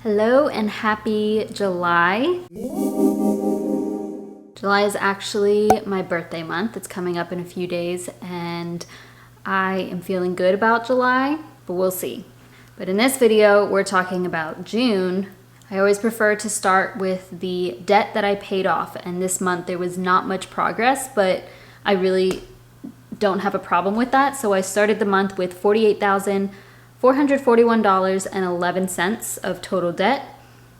Hello and happy July. July is actually my birthday month. It's coming up in a few days and I am feeling good about July, but we'll see. But in this video, we're talking about June. I always prefer to start with the debt that I paid off, and this month there was not much progress, but I really don't have a problem with that. So I started the month with $48,441.11 of total debt.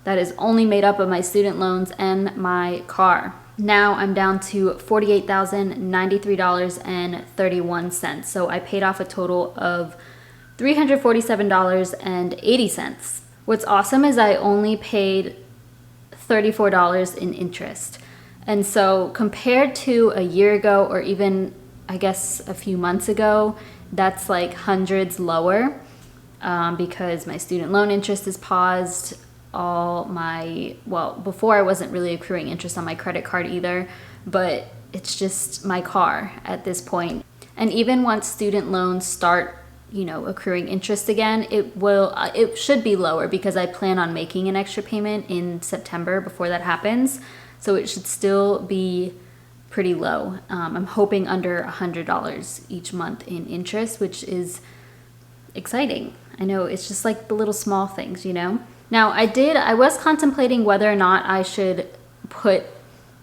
That is only made up of my student loans and my car. Now I'm down to $48,093.31. So I paid off a total of $347.80. What's awesome is I only paid $34 in interest. And so compared to a year ago, or even I guess a few months ago, that's like hundreds lower because my student loan interest is paused. Before I wasn't really accruing interest on my credit card either, but it's just my car at this point. And even once student loans start, accruing interest again, it should be lower because I plan on making an extra payment in September before that happens. So it should still be pretty low. I'm hoping under $100 each month in interest, which is exciting. I know it's just like the little small things, Now I was contemplating whether or not I should put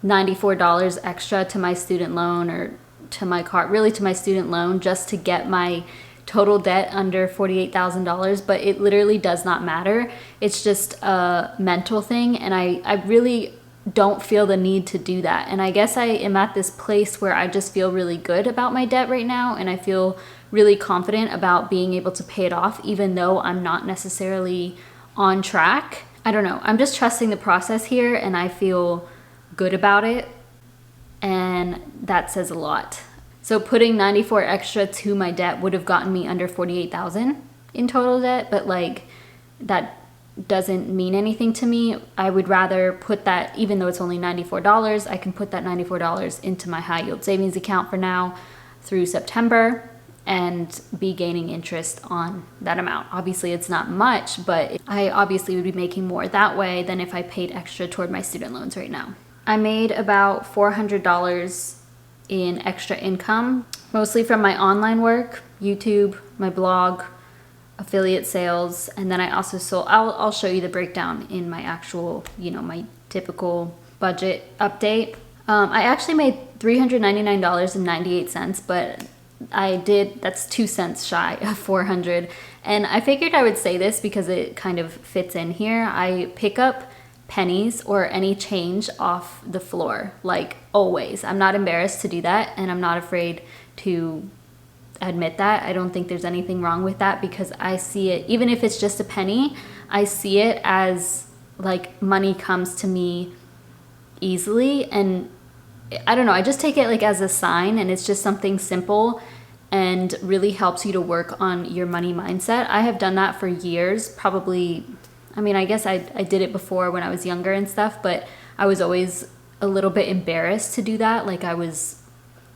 $94 extra to my student loan or to my car, really to my student loan, just to get my total debt under $48,000, but it literally does not matter. It's just a mental thing, and I really don't feel the need to do that. And I guess I am at this place where I just feel really good about my debt right now, and I feel really confident about being able to pay it off, even though I'm not necessarily on track. I don't know. I'm just trusting the process here, and I feel good about it, and that says a lot. So putting $94 extra to my debt would have gotten me under $48,000 in total debt, but that doesn't mean anything to me. I would rather put that, even though it's only $94, I can put that $94 into my high yield savings account for now through September and be gaining interest on that amount. Obviously it's not much, but I obviously would be making more that way than if I paid extra toward my student loans right now. I made about $400 in extra income, mostly from my online work, YouTube, my blog, affiliate sales, and then I also sold. I'll show you the breakdown in my actual, my typical budget update. I actually made $399.98, but that's 2 cents shy of 400. And I figured I would say this because it kind of fits in here. I pick up pennies or any change off the floor, like always. I'm not embarrassed to do that, and I'm not afraid to admit that. I don't think there's anything wrong with that because I see it, even if it's just a penny, I see it as like money comes to me easily, and I don't know, I just take it as a sign, and it's just something simple and really helps you to work on your money mindset. I have done that for years, probably. I guess I did it before when I was younger and stuff, but I was always a little bit embarrassed to do that, like I was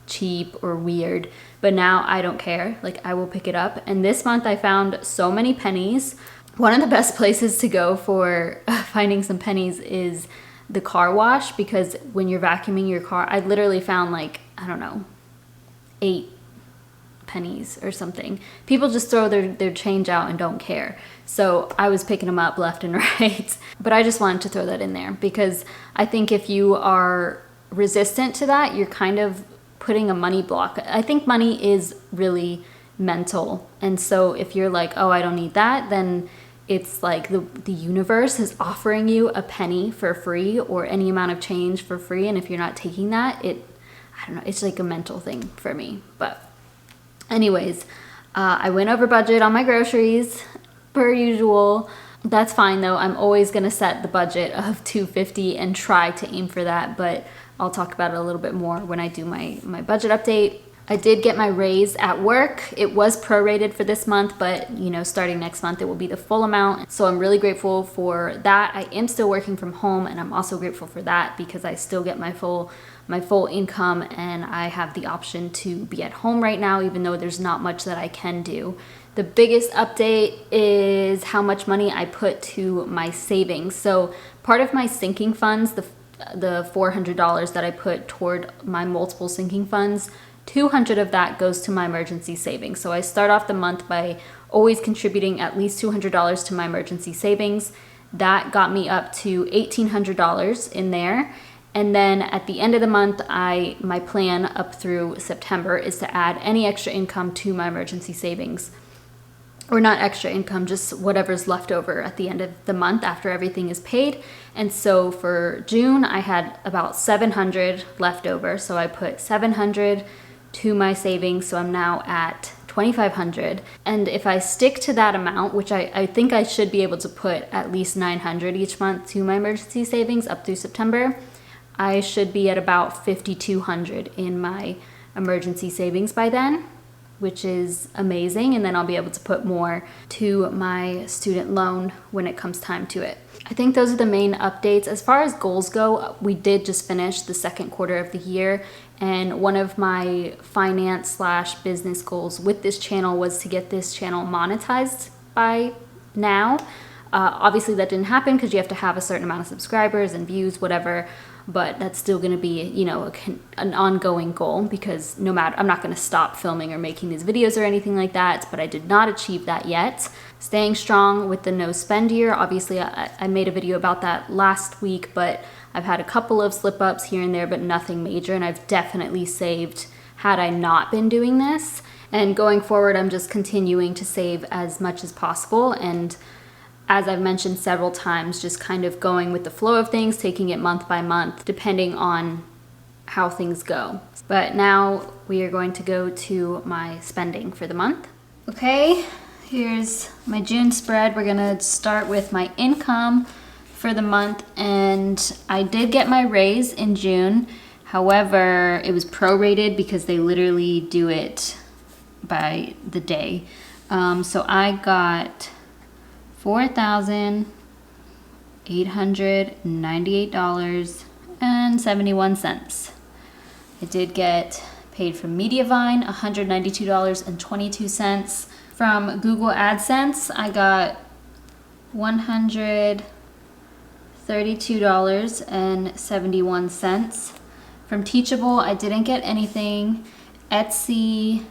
cheap or weird. But now I don't care, I will pick it up. And this month I found so many pennies. One of the best places to go for finding some pennies is the car wash, because when you're vacuuming your car, I literally found 8 pennies or something. People just throw their change out and don't care. So I was picking them up left and right. But I just wanted to throw that in there because I think if you are resistant to that, you're kind of putting a money block. I think money is really mental. And so if you're like, oh, I don't need that, then it's like the universe is offering you a penny for free or any amount of change for free. And if you're not taking that, I don't know, it's like a mental thing for me. But anyways, I went over budget on my groceries per usual. That's fine though. I'm always going to set the budget of $250 and try to aim for that, but I'll talk about it a little bit more when I do my budget update. I did get my raise at work. It was prorated for this month, but starting next month it will be the full amount. So I'm really grateful for that. I am still working from home, and I'm also grateful for that because I still get my full income, and I have the option to be at home right now, even though there's not much that I can do. The biggest update is how much money I put to my savings. So part of my sinking funds, the $400 that I put toward my multiple sinking funds, 200 of that goes to my emergency savings. So I start off the month by always contributing at least $200 to my emergency savings. That got me up to $1,800 in there. And then at the end of the month, my plan up through September is to add any extra income to my emergency savings. Or not extra income, just whatever's left over at the end of the month after everything is paid. And so for June, I had about $700 left over. So I put $700 to my savings. So I'm now at $2,500. And if I stick to that amount, which I think I should be able to put at least $900 each month to my emergency savings up through September, I should be at about $5,200 in my emergency savings by then, which is amazing. And then I'll be able to put more to my student loan when it comes time to it. I think those are the main updates. As far as goals go, we did just finish the second quarter of the year. And one of my finance/business goals with this channel was to get this channel monetized by now. Obviously that didn't happen because you have to have a certain amount of subscribers and views, whatever. But that's still going to be, an ongoing goal, because no matter, I'm not going to stop filming or making these videos or anything like that, but I did not achieve that yet. Staying strong with the no spend year. Obviously, I made a video about that last week, but I've had a couple of slip ups here and there, but nothing major. And I've definitely saved had I not been doing this. And going forward, I'm just continuing to save as much as possible. And as I've mentioned several times, just kind of going with the flow of things, taking it month by month, depending on how things go. But now we are going to go to my spending for the month. Okay, here's my June spread. We're gonna start with my income for the month, and I did get my raise in June. However, it was prorated because they literally do it by the day. So I got $4,898.71. I did get paid from Mediavine, $192.22. From Google AdSense, I got $132.71. From Teachable, I didn't get anything. Etsy,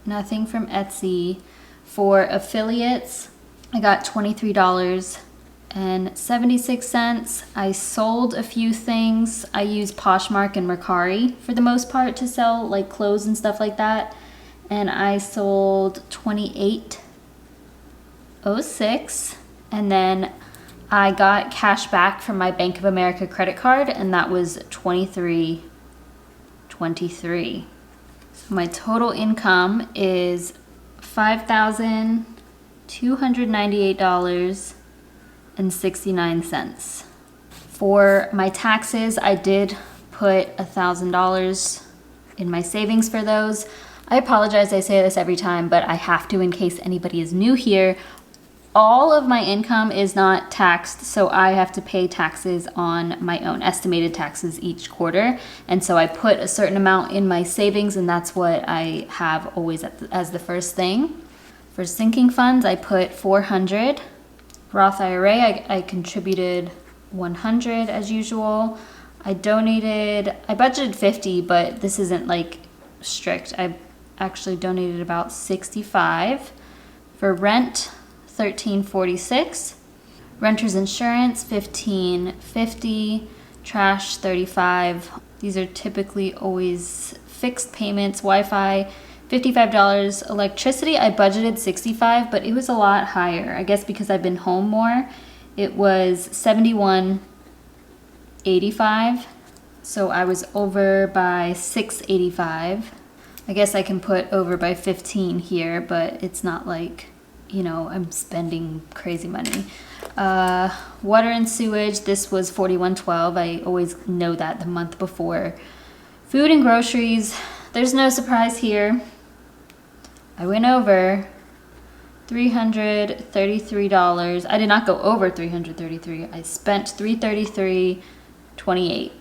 nothing from Etsy. For affiliates, I got $23.76. I sold a few things. I use Poshmark and Mercari for the most part to sell like clothes and stuff like that. And I sold $28.06. And then I got cash back from my Bank of America credit card, and that was $23.23. So my total income is $5,298.69. For my taxes, I did put $1,000 in my savings for those. I apologize, I say this every time, but I have to in case anybody is new here. All of my income is not taxed, so I have to pay taxes on my own, estimated taxes each quarter. And so I put a certain amount in my savings, and that's what I have always as the first thing. For sinking funds, I put $400. Roth IRA, I contributed $100 as usual. I budgeted $50, but this isn't like strict. I actually donated about $65. For rent, $13.46. Renter's insurance, $15.50. Trash, $35. These are typically always fixed payments. Wi-Fi, $55. Electricity, I budgeted $65, but it was a lot higher. I guess because I've been home more. It was $71.85. So I was over by $6.85. I guess I can put over by 15 here, but it's not like, I'm spending crazy money. Water and sewage, this was $41.12. I always know that the month before. Food and groceries, there's no surprise here. I went over $333. I did not go over $333. I spent $333.28.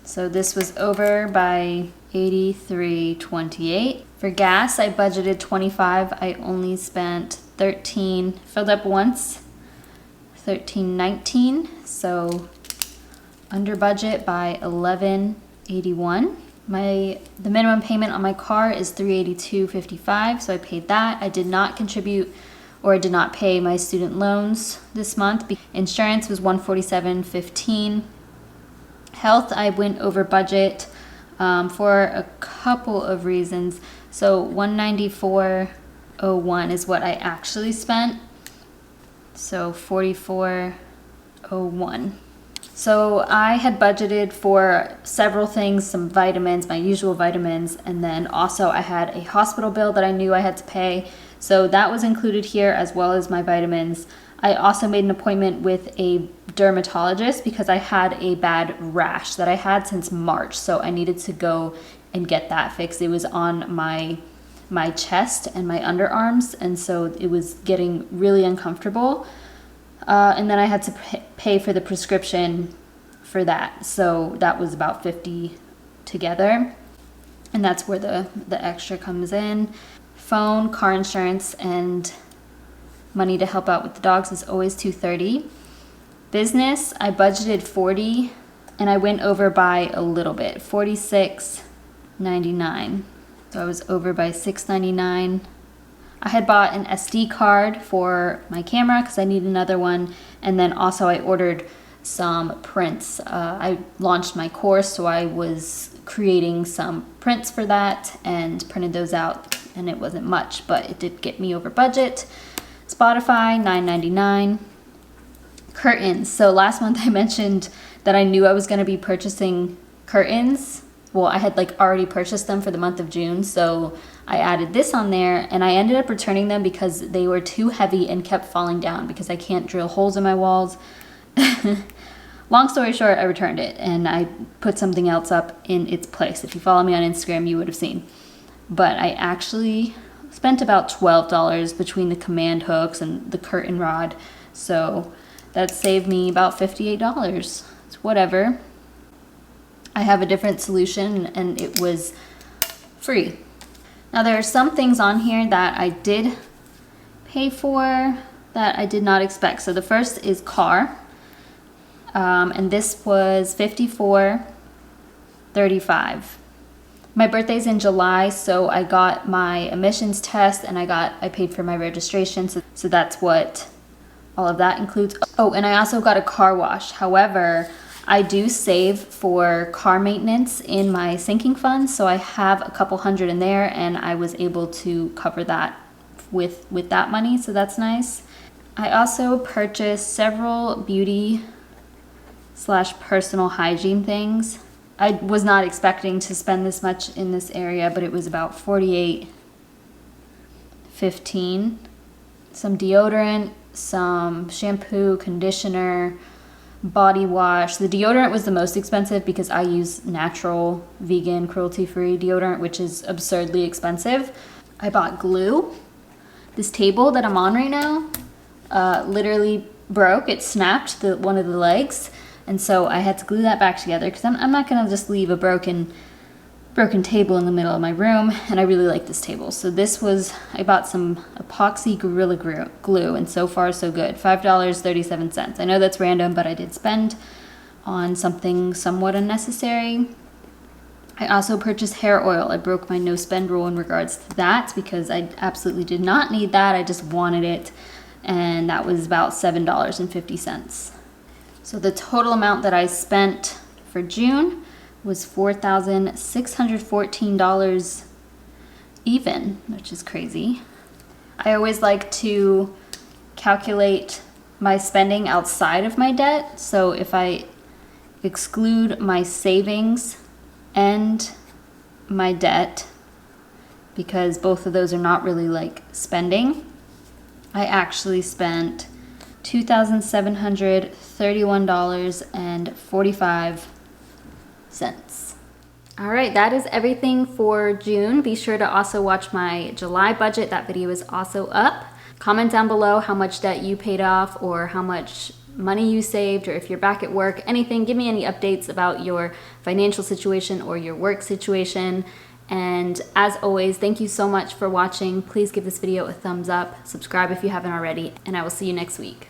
So this was over by $83.28. For gas, I budgeted 25. I only spent 13, filled up once, 13.19, so under budget by 11.81. The minimum payment on my car is 382.55, so I paid that. I did not contribute or I did not pay my student loans this month. Insurance was 147.15. Health, I went over budget for a couple of reasons. So 194.01 is what I actually spent. So 44.01. So I had budgeted for several things, some vitamins, my usual vitamins, and then also I had a hospital bill that I knew I had to pay. So that was included here as well as my vitamins. I also made an appointment with a dermatologist because I had a bad rash that I had since March. So I needed to go and get that fixed. It was on my chest and my underarms, and so it was getting really uncomfortable. And then I had to pay for the prescription for that. So that was about $50 together. And that's where the extra comes in. Phone, car insurance, and money to help out with the dogs is always $230. Business, I budgeted $40 and I went over by a little bit, $46.99. So I was over by $6.99. I had bought an SD card for my camera because I need another one. And then also I ordered some prints. I launched my course, so I was creating some prints for that and printed those out, and it wasn't much, but it did get me over budget. Spotify, $9.99. Curtains. So last month I mentioned that I knew I was going to be purchasing curtains. Well, I had already purchased them for the month of June, so I added this on there, and I ended up returning them because they were too heavy and kept falling down because I can't drill holes in my walls. Long story short, I returned it and I put something else up in its place. If you follow me on Instagram, you would have seen. But I actually spent about $12 between the command hooks and the curtain rod, so that saved me about $58. It's whatever. I have a different solution and it was free. Now there are some things on here that I did pay for that I did not expect. So the first is car, and this was $54.35. My birthday's in July, so I got my emissions test and I paid for my registration, so that's what all of that includes. Oh, and I also got a car wash. However, I do save for car maintenance in my sinking fund, so I have a couple hundred in there, and I was able to cover that with that money, so that's nice. I also purchased several beauty/personal hygiene things. I was not expecting to spend this much in this area, but it was about $48.15. Some deodorant, some shampoo, conditioner, body wash. The deodorant was the most expensive because I use natural, vegan, cruelty-free deodorant, which is absurdly expensive. I bought glue. This table that I'm on right now literally broke. It snapped one of the legs, and so I had to glue that back together because I'm not gonna just leave a broken table in the middle of my room, and I really like this table. So I bought some epoxy Gorilla Glue, and so far so good. $5.37. I know that's random, but I did spend on something somewhat unnecessary. I also purchased hair oil. I broke my no spend rule in regards to that because I absolutely did not need that. I just wanted it, and that was about $7.50. So the total amount that I spent for June was $4,614 even, which is crazy. I always like to calculate my spending outside of my debt. So if I exclude my savings and my debt, because both of those are not really spending, I actually spent $2,731.45. All right, that is everything for June. Be sure to also watch my July budget. That video is also up. Comment down below how much debt you paid off or how much money you saved, or if you're back at work, anything. Give me any updates about your financial situation or your work situation. And as always, thank you so much for watching. Please give this video a thumbs up, subscribe if you haven't already, and I will see you next week.